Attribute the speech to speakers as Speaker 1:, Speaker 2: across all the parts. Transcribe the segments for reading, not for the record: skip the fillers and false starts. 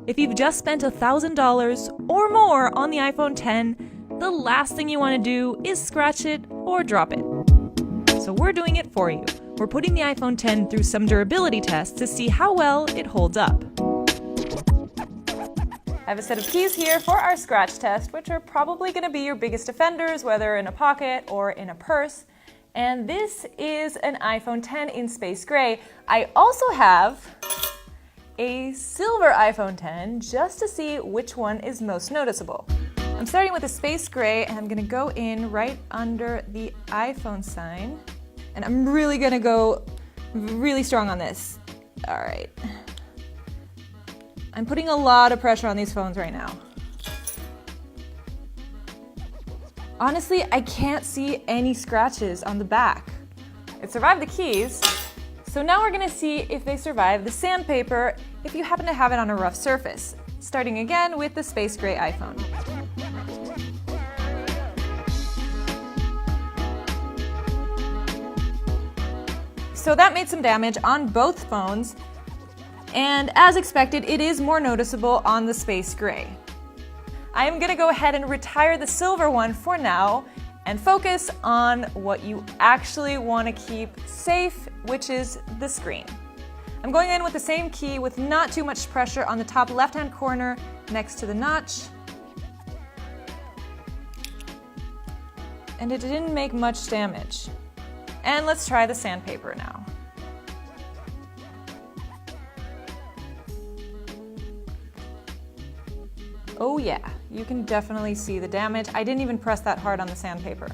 Speaker 1: If you've just spent $1,000 or more on the iPhone X, the last thing you want to do is scratch it or drop it. So we're doing it for you. We're putting the iPhone X through some durability tests to see how well it holds up. I have a set of keys here for our scratch test, which are probably going to be your biggest offenders, whether in a pocket or in a purse. And this is an iPhone X in space gray. I also have a silver iPhone X just to see which one is most noticeable. I'm starting with a space gray, and I'm going to go in right under the iPhone sign. And I'm really going to go really strong on this. All right. I'm putting a lot of pressure on these phones right now. Honestly, I can't see any scratches on the back. It survived the keys, so now we're gonna see if they survive the sandpaper if you happen to have it on a rough surface. Starting again with the space gray iPhone. So that made some damage on both phones. And as expected, it is more noticeable on the space gray. I am gonna go ahead and retire the silver one for now and focus on what you actually wanna keep safe, which is the screen. I'm going in with the same key with not too much pressure on the top left-hand corner next to the notch. And it didn't make much damage. And let's try the sandpaper now. Oh yeah, you can definitely see the damage. I didn't even press that hard on the sandpaper.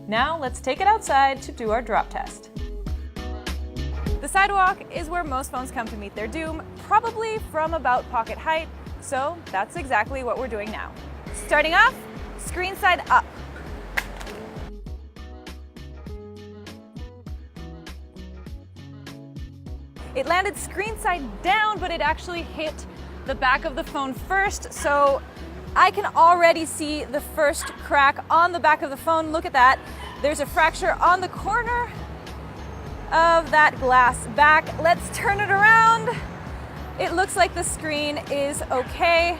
Speaker 1: Now let's take it outside to do our drop test. The sidewalk is where most phones come to meet their doom, probably from about pocket height, so that's exactly what we're doing now. Starting off, screen side up. It landed screen side down, but it actually hit the back of the phone first, so I can already see the first crack on the back of the phone. Look at that. There's a fracture on the corner of that glass back. Let's turn it around. It looks like the screen is okay.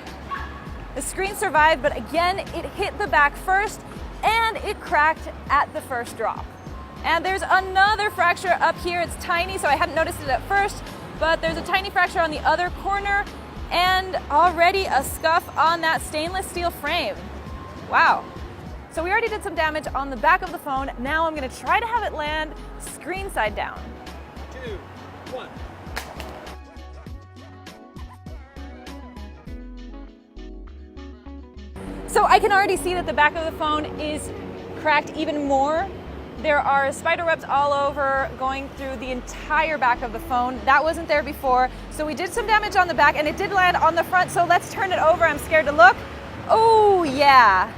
Speaker 1: The screen survived, but again, it hit the back first and it cracked at the first drop. And there's another fracture up here. It's tiny, so I hadn't noticed it at first, but there's a tiny fracture on the other corner and already a scuff on that stainless steel frame. Wow. So we already did some damage on the back of the phone. Now I'm gonna try to have it land screen side down.
Speaker 2: 2, 1.
Speaker 1: So I can already see that the back of the phone is cracked even more. There are spider webs all over going through the entire back of the phone. That wasn't there before. So we did some damage on the back and it did land on the front. So let's turn it over. I'm scared to look. Oh yeah.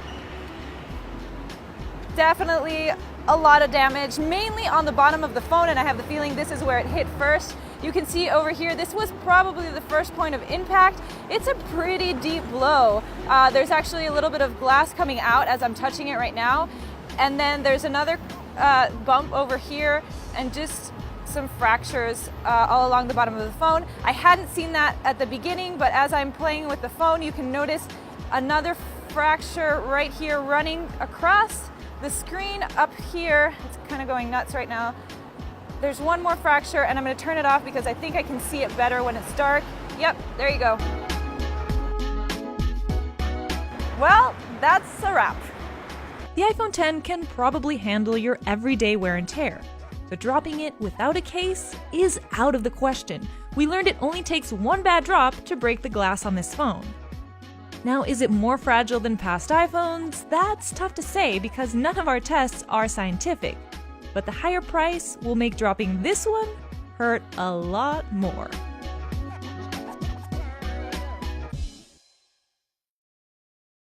Speaker 1: Definitely a lot of damage, mainly on the bottom of the phone. And I have the feeling this is where it hit first. You can see over here, this was probably the first point of impact. It's a pretty deep blow. There's actually a little bit of glass coming out as I'm touching it right now. And then there's another bump over here and just some fractures all along the bottom of the phone. I hadn't seen that at the beginning, but as I'm playing with the phone, you can notice another fracture right here running across the screen up here. It's kind of going nuts right now. There's one more fracture and I'm going to turn it off because I think I can see it better when it's dark. Yep, there you go. Well, that's a wrap. The iPhone X can probably handle your everyday wear and tear, but dropping it without a case is out of the question. We learned it only takes one bad drop to break the glass on this phone. Now, is it more fragile than past iPhones? That's tough to say because none of our tests are scientific, but the higher price will make dropping this one hurt a lot more.